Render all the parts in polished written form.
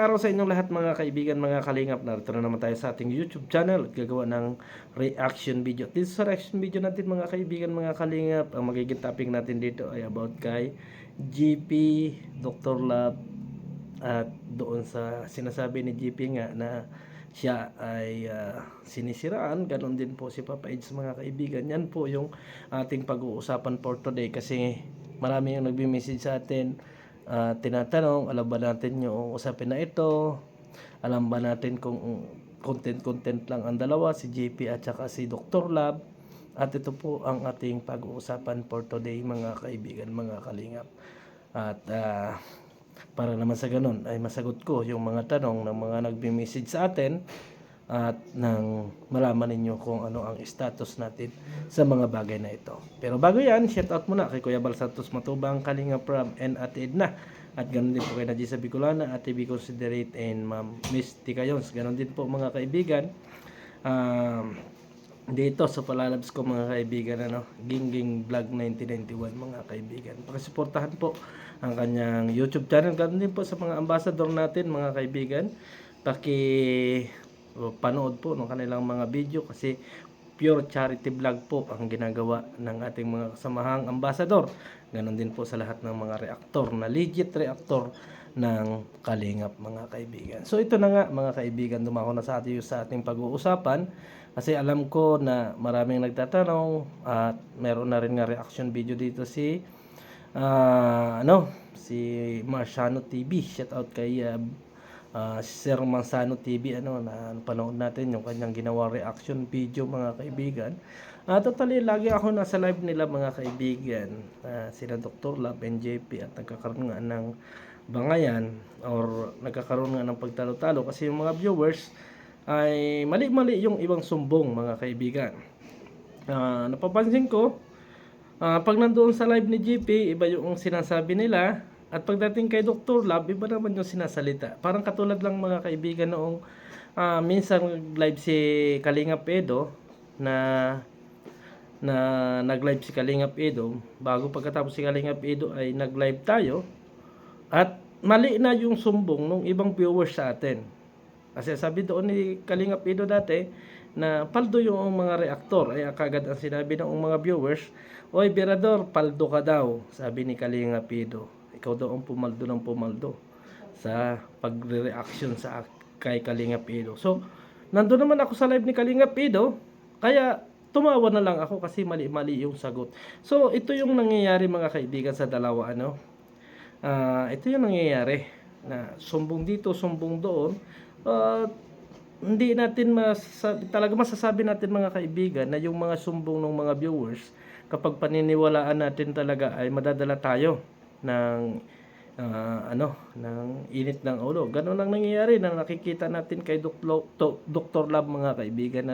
araw sa inyong lahat mga kaibigan, mga kalingap. Narito na naman tayo sa ating YouTube channel at gagawa ng reaction video. Dito sa reaction video natin mga kaibigan, mga kalingap, ang magiging topic natin dito ay about kay GP, Dr. Love. At doon sa sinasabi ni GP nga na siya ay sinisiraan, ganon din po si Papa Eds mga kaibigan. Yan po yung ating pag-uusapan for today kasi marami yung nagbi-message sa atin. Tinatanong, alam ba natin yung usapin na ito? Alam ba natin kung content lang ang dalawa, si JP at saka si Dr. Lab? At ito po ang ating pag-uusapan for today mga kaibigan, mga kalingap. At para naman sa ganun ay masagot ko yung mga tanong ng mga nagbi-message sa atin at nang malaman ninyo kung ano ang status natin sa mga bagay na ito. Pero bago yan, shout out muna kay Kuya Bal Santos Matubang, Kalinga Prab, and Ate Edna. At ganoon din po kay Nadisa Bicolana, Ate B Considerate, and Ma'am Miss Tikayons. Ganoon din po mga kaibigan. Dito sa palalabs ko mga kaibigan, Gingging Vlog 1991 mga kaibigan. Pakisuportahan po ang kanyang YouTube channel. Ganoon din po sa mga ambassador natin mga kaibigan. Panood po ng kanilang mga video kasi pure charity vlog po ang ginagawa ng ating mga kasamahang ambassador. Ganon din po sa lahat ng mga reaktor na legit reaktor ng Kalingap mga kaibigan. So ito na nga mga kaibigan, dumako na sa ating pag-uusapan kasi alam ko na maraming nagtatanong at meron na rin nga reaction video dito si Marciano TV. Shout out kay Sir Manzano TV na panood natin yung kanyang ginawa reaction video mga kaibigan. Totally lagi ako nasa live nila mga kaibigan, sila Dr. Love and JP, at nagkakaroon nga ng bangayan or nagkakaroon nga ng pagtalo-talo kasi yung mga viewers ay mali-mali yung ibang sumbong mga kaibigan. Napapansin ko pag nandoon sa live ni JP, iba yung sinasabi nila. At pagdating kay Dr. Love, iba naman yung sinasalita. Parang katulad lang mga kaibigan noong minsan live si Kalingap Edo na nag-live si Kalingap Edo. Bago pagkatapos si Kalingap Edo ay nag-live tayo. At mali na yung sumbong ng ibang viewers sa atin. Kasi sabi doon ni Kalingap Edo dati na paldo yung mga reaktor. Ay kagad ang sinabi ng mga viewers, "Oy, Berador, paldo ka daw," sabi ni Kalingap Edo. Ikaw daw ang pumaldo ng pumaldo sa pagre-reaction sa kay Kalingap Edo. So, nandun naman ako sa live ni Kalingap Edo, kaya tumawa na lang ako kasi mali-mali yung sagot. So, ito yung nangyayari mga kaibigan sa dalawa, ito yung nangyayari na sumbong dito, sumbong doon. Hindi natin talaga masasabi natin mga kaibigan na yung mga sumbong ng mga viewers, kapag paniniwalaan natin talaga ay madadala tayo ng ng init ng ulo. Ganun ang nangyayari na nakikita natin kay Dr. Love mga kaibigan,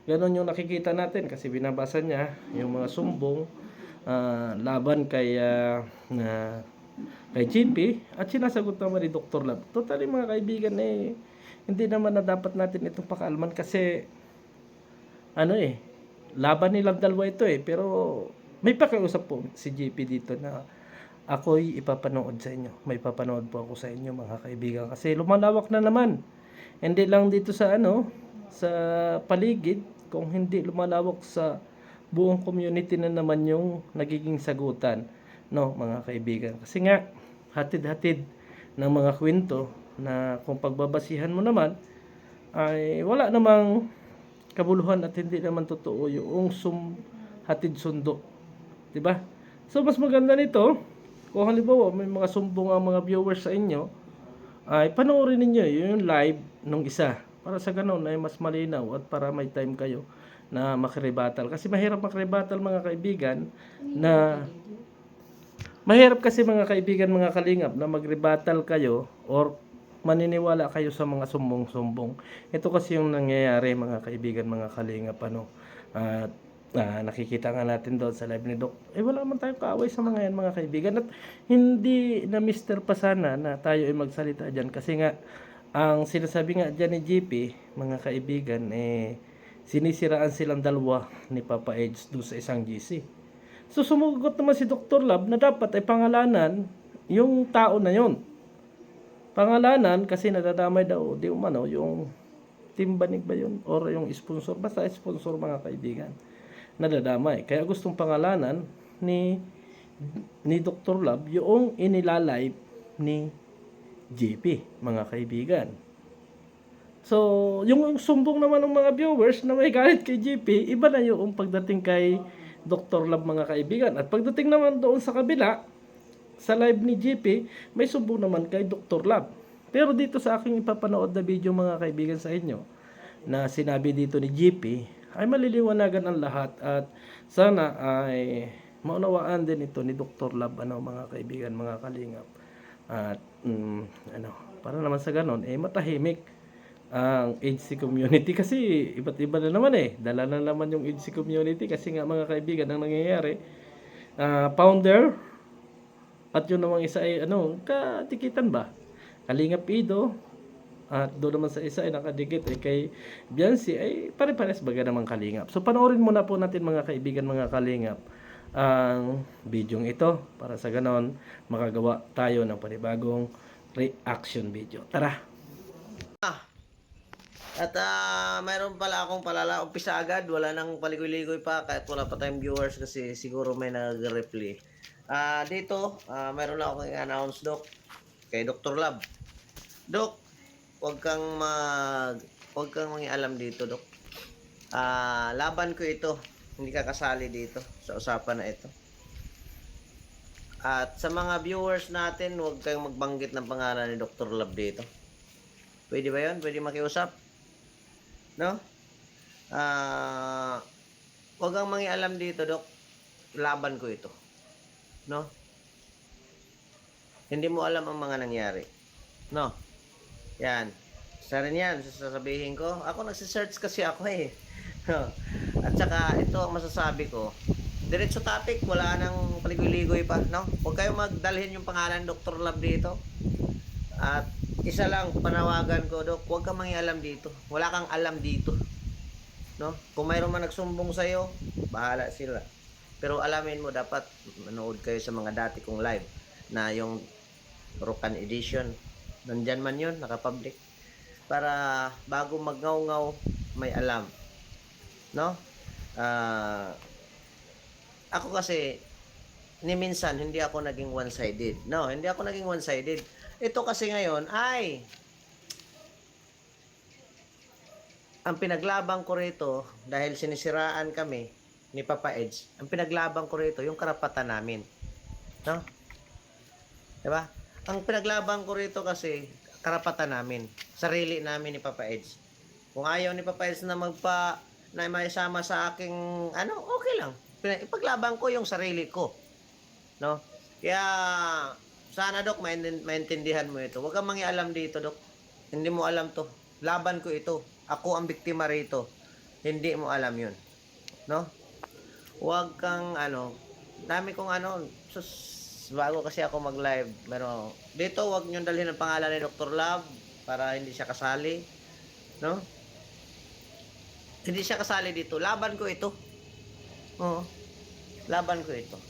Ganun yung nakikita natin kasi binabasa niya yung mga sumbong laban kay JP at sinasagot naman ni Dr. Love. Totally mga kaibigan, hindi naman na dapat natin itong pakalman kasi laban nilang dalawa ito pero may pakiusap po si JP dito na ako'y ipapanood sa inyo. May papanood po ako sa inyo mga kaibigan kasi lumalawak na naman. Hindi lang dito sa sa paligid, kung hindi lumalawak sa buong community na naman yung nagiging sagutan, mga kaibigan. Kasi nga hatid-hatid ng mga kwento na kung pagbabasihan mo naman ay wala namang kabuluhan at hindi naman totoo yung hatid sundo, 'di ba? So mas maganda nito kung halimbawa may mga sumbong ang mga viewers sa inyo, ay panoorin ninyo yung live nung isa. Para sa ganun ay mas malinaw at para may time kayo na makrebatal. Kasi mahirap makrebatal mga kaibigan mahirap kasi mga kaibigan, mga kalingap, na magrebatal kayo or maniniwala kayo sa mga sumbong-sumbong. Ito kasi yung nangyayari mga kaibigan, mga kalingap, nakikita nga natin doon sa live ni Doc, wala man tayong kaaway sa mga yan mga kaibigan, at hindi na mister pa sana na tayo ay magsalita dyan kasi nga ang sinasabi nga dyan ni JP mga kaibigan sinisiraan silang dalawa ni Papa Eds doon sa isang GC. So sumugot naman si Dr. Love na dapat ay pangalanan yung tao na yon. pangalanan kasi nadadamay daw di umano yung Timbanig ba yun or yung sponsor, basta sponsor mga kaibigan, nadadamay. Kaya gustong pangalanan ni Dr. Love yung inilalive ni JP mga kaibigan. So, yung sumbong naman ng mga viewers na may galit kay JP, iba na yung pagdating kay Dr. Love mga kaibigan. At pagdating naman doon sa kabila, sa live ni JP, may sumbong naman kay Dr. Love. Pero dito sa aking ipapanood na video mga kaibigan sa inyo, na sinabi dito ni JP, ay maliliwanagan ang lahat at sana ay maunawaan din ito ni Dr. Love, mga kaibigan, mga kalingap. At para naman sa ganon, matahimik ang agency community kasi iba't iba na naman dala na naman yung agency community kasi nga mga kaibigan ang nangyayari, founder at yun namang isa ay katikitan ba, Kalingap Ido, at doon naman sa isa ay nakadikit kay Biancy ay pare-pares baga naman kalingap. So panoorin muna po natin mga kaibigan, mga kalingap, ang bidyong ito para sa ganon makagawa tayo ng panibagong reaction video. Tara! At mayroon pala akong palala, umpisa agad, wala nang paligoy-ligoy pa kahit wala pa tayong viewers kasi siguro may nag-reply. Dito, mayroon na akong i-announce, Doc, kay Dr. Love. Doc, huwag kang mangialam dito, Doc. Laban ko ito, hindi ka kasali dito sa usapan na ito. At sa mga viewers natin, huwag kayong magbanggit ng pangalan ni Dr. Love dito. Pwede ba yun? Pwede makiusap? No? Huwag kang mangialam dito, Dok. Laban ko ito. No? Hindi mo alam ang mga nangyari. No? Yan. Isa rin yan, sasabihin ko. Ako nagsisearch kasi ako No? At saka, ito ang masasabi ko. Diretso topic, wala nang paligoy-ligoy pa. No? Huwag kayong magdalhin yung pangalan Dr. Love dito. At isa lang panawagan ko, Dok, huwag kang mangialam dito. Wala kang alam dito. No? Kung mayroon man nagsumbong sa iyo, bahala sila. Pero alamin mo, dapat manood kayo sa mga dati kong live na yung Rokan Edition. Nandyan man yun, nakapublic. Para bago magngaw-ngaw, may alam. No? Ako kasi, ni minsan, hindi ako naging one-sided. No, hindi ako naging one-sided. Ito kasi ngayon ay ang pinaglaban ko rito dahil sinisiraan kami ni Papa Edge. Ang pinaglaban ko rito yung karapatan namin. No? 'Di ba? Ang pinaglaban ko rito kasi karapatan namin, sarili namin ni Papa Edge. Kung ayaw ni Papa Edge na may sama sa aking okay lang. Ipaglaban ko yung sarili ko. No? Kaya sana, Dok, maintindihan mo ito. Huwag kang mangialam dito, Dok. Hindi mo alam to. Laban ko ito. Ako ang biktima rito. Hindi mo alam yun. No? Huwag kang, dami kong bago kasi ako mag-live. Pero, dito, huwag nyo dalhin ang pangalan ni Dr. Love para hindi siya kasali. No? Hindi siya kasali dito. Laban ko ito. Oo. Laban ko ito.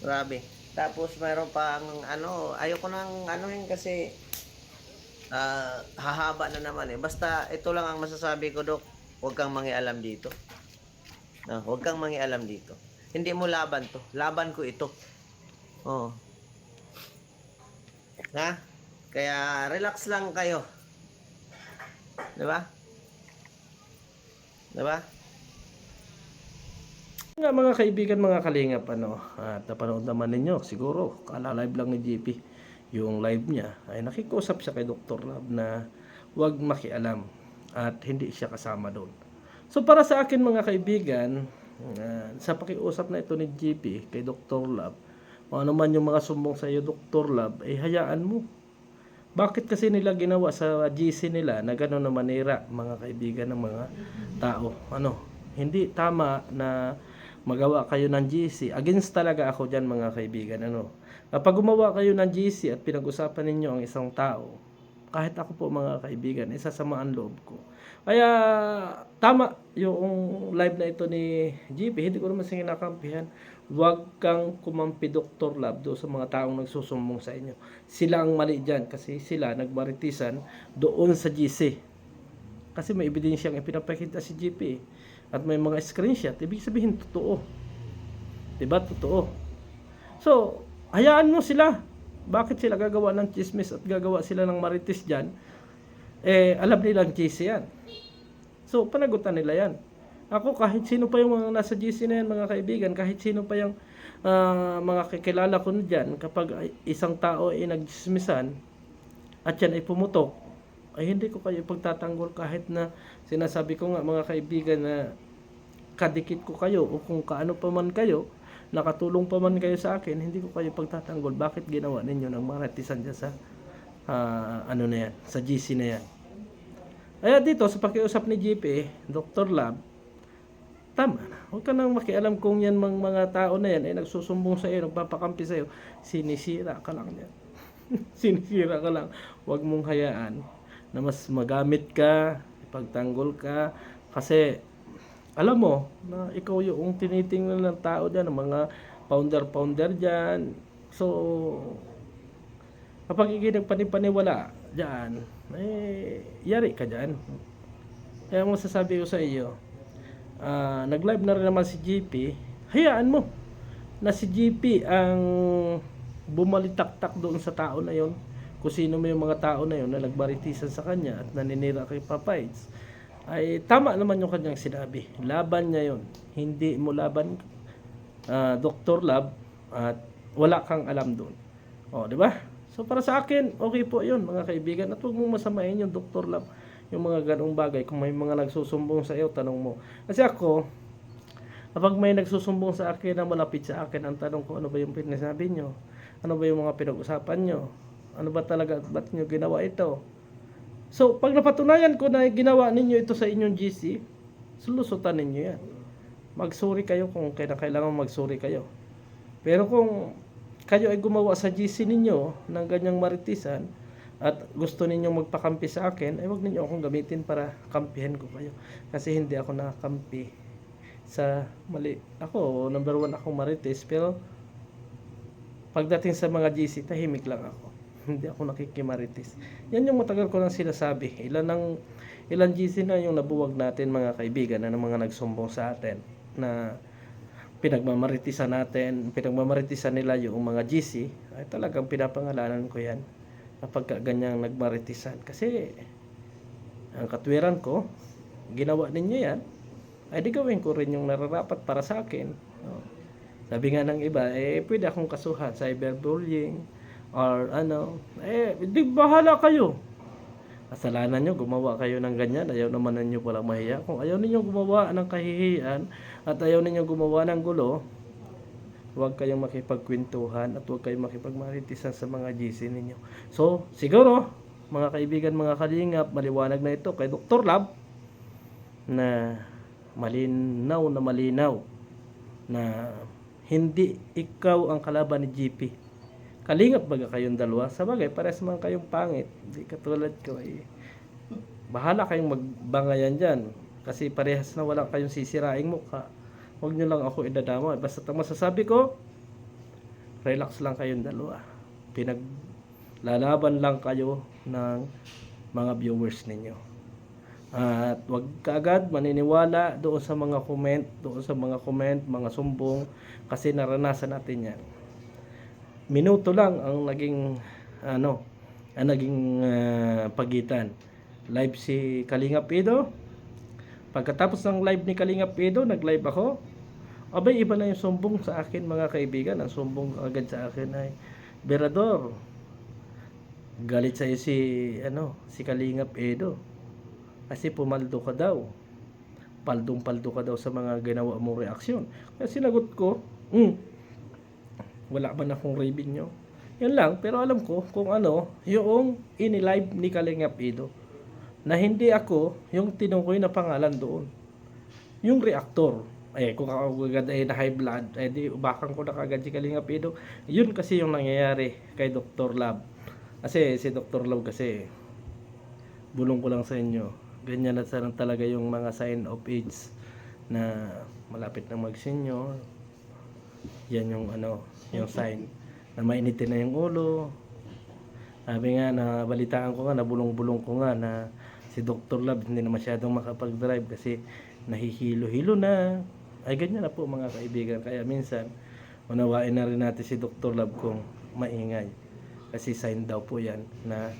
Grabe. Tapos mayroon pang ayoko nang kasi hahaba na naman Basta ito lang ang masasabi ko, Dok. Huwag kang mangialam dito. No, huwag kang mangialam dito. Hindi mo laban to. Laban ko ito. Oo. Ha? Kaya relax lang kayo. 'Di ba? 'Di ba? Nga mga kaibigan, mga kalingap, at napanood naman ninyo, siguro, kala-live lang ni JP, yung live niya, ay nakikusap siya kay Dr. Love na huwag makialam at hindi siya kasama doon. So para sa akin mga kaibigan, sa pakiusap na ito ni JP kay Dr. Love, kung ano man yung mga sumbong sa iyo Dr. Love, ay hayaan mo. Bakit kasi nila ginawa sa GC nila na gano'n na manira, mga kaibigan ng mga tao? Hindi tama na magawa kayo ng GC. Against talaga ako dyan mga kaibigan. Kapag gumawa kayo ng GC at pinag-usapan ninyo ang isang tao, kahit ako po mga kaibigan, isasama ang loob ko. Kaya tama yung live na ito ni GP, hindi ko naman sinakampihan. Huwag kang kumampi Dr. Lab doon sa mga taong nagsusumbong sa inyo. Sila ang mali dyan kasi sila nagmaritisan doon sa GC. Kasi may ebidensyang ipinapakita si GP at may mga screenshot. Ibig sabihin totoo. Diba? Totoo. So, hayaan mo sila. Bakit sila gagawa ng chismis at gagawa sila ng maritis dyan? Alam nilang GC yan. So, panagutan nila yan. Ako, kahit sino pa yung mga nasa GC na yan, mga kaibigan, kahit sino pa yung mga kakilala ko dyan, kapag isang tao ay nagchismisan at yan ay pumutok, ay hindi ko kayo pagtatanggol kahit na sinasabi ko nga mga kaibigan na kadikit ko kayo o kung kaano pa man kayo, nakatulong pa man kayo sa akin, hindi ko kayo pagtatanggol. Bakit ginawa ninyo ng maratisan dyan sa ano na yan, sa GC na yan? Kaya dito sa pakiusap ni GP, Dr. Lab, tama na. Huwag ka nang makialam kung yan mga tao na yan ay nagsusumbong sa iyo, nagpapakampi sa iyo. Sinisira ka lang yan. Sinisira ka lang. Huwag mong hayaan na mas magamit ka, ipagtanggol ka, kasi alam mo na ikaw yung tinitingnan ng tao dyan, ng mga founder dyan. So, kapag ikinagpanipaniwala dyan, yari ka dyan. Kaya masasabi ko sa iyo, nag-live na rin naman si GP, hayaan mo na si GP ang bumalitaktak doon sa tao na yon, kung sino mo yung mga tao na yon na nagbaritisan sa kanya at naninira kay Papa Eds. Ay tama naman yung kanyang sinabi, laban niya yon, hindi mo laban, Dr. Lab, at wala kang alam doon. O, di ba? So para sa akin, okay po yun mga kaibigan, at huwag mong masamain yung Dr. Lab, yung mga ganong bagay. Kung may mga nagsusumbong sa iyo, tanong mo. Kasi ako, kapag may nagsusumbong sa akin na malapit sa akin, ang tanong ko, ano ba yung pinasabi nyo? Ano ba yung mga pinag-usapan nyo? Ano ba talaga, ba't nyo ginawa ito? So, pag napatunayan ko na ginawa ninyo ito sa inyong GC, sulusutan ninyo yan. Magsuri kayo kung kailangan magsuri kayo. Pero kung kayo ay gumawa sa GC ninyo ng ganyang maritisan at gusto ninyong magpakampi sa akin, ay wag ninyo akong gamitin para kampihan ko kayo. Kasi hindi ako nakakampi sa mali. Ako, number 1 akong maritis, pero pagdating sa mga GC, tahimik lang ako. Hindi ako nakikimaritis. Yan yung matagal ko nang sinasabi. Ilan GC na yung nabuwag natin mga kaibigan na ng mga nagsumbong sa atin na pinagmamaritisan nila yung mga GC, ay talagang pinapangalanan ko yan kapag ganyang nagmaritisan. Kasi ang katwiran ko, ginawa ninyo yan, ay di gawin ko rin yung nararapat para sa akin. Sabi nga ng iba, pwede akong kasuhan, cyberbullying or ano, di bahala kayo. Kasalanan nyo, gumawa kayo ng ganyan, ayaw naman ninyo palang mahiya. Kung ayaw ninyo gumawa ng kahihiyan at ayaw ninyo gumawa ng gulo, huwag kayong makipagkwentuhan at huwag kayong makipagmaritisan sa mga GC ninyo. So, siguro, mga kaibigan, mga kalingap, maliwanag na ito kay Dr. Lab na malinaw na hindi ikaw ang kalaban ni GP. Kalingap baga kayong dalawa, sa bagay pares man kayong pangit, hindi katulad ko, bahala kayong magbangayan dyan kasi parehas na wala kayong sisiraing mukha. Huwag nyo lang ako idadama. Basta ang masasabi ko, relax lang kayong dalawa, pinaglalaban lang kayo ng mga viewers ninyo, at huwag kaagad maniniwala doon sa mga comment, mga sumbong, kasi naranasan natin yan. Minuto lang ang naging pagitan. Live si Kalingap Edo. Pagkatapos ng live ni Kalingap Edo, nag-live ako. Abay, iba na yung sumbong sa akin mga kaibigan. Ang sumbong agad sa akin ay, Berador, galit sa'yo si Kalingap Edo. Kasi pumaldo ka daw. Paldong-paldo ka daw sa mga ginawa mong reaksyon. Kaya sinagot ko, wala man akong revenue. Yan lang, pero alam ko kung ano yung ini-live ni Kalingap Edo, na hindi ako yung tinukoy na pangalan doon, yung reactor. Kung ako agad ay na high blood, di ubakan ko na kagad si Kalingap Edo. Yun kasi yung nangyayari kay Dr. Lab. Kasi si Dr. Lab kasi, bulong ko lang sa inyo, ganyan na talaga yung mga sign of age na malapit na mag-senior. yan yung ano, yung sign na mainitin na yung ulo. Sabi nga na balitaan ko nga, nabulong-bulong ko nga na si Dr. Love hindi na masyadong makapag-drive kasi nahihilo-hilo na. Ay ganyan na po mga kaibigan. Kaya minsan unawain na rin natin si Dr. Love kung maingay. Kasi sign daw po yan na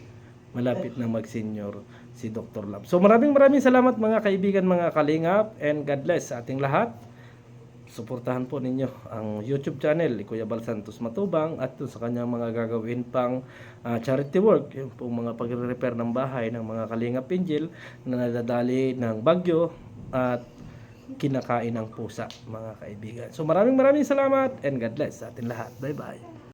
malapit na mag-senior si Dr. Love. So maraming salamat mga kaibigan, mga kalingap, and God bless sa ating lahat. Suportahan po ninyo ang YouTube channel ni Kuya Bal Santos Matubang at sa kanyang mga gagawin pang charity work, yung pong mga pagre-repair ng bahay ng mga kalingap Angel na nadadali ng bagyo at kinakain ng pusa mga kaibigan. So maraming salamat and God bless sa ating lahat. Bye bye.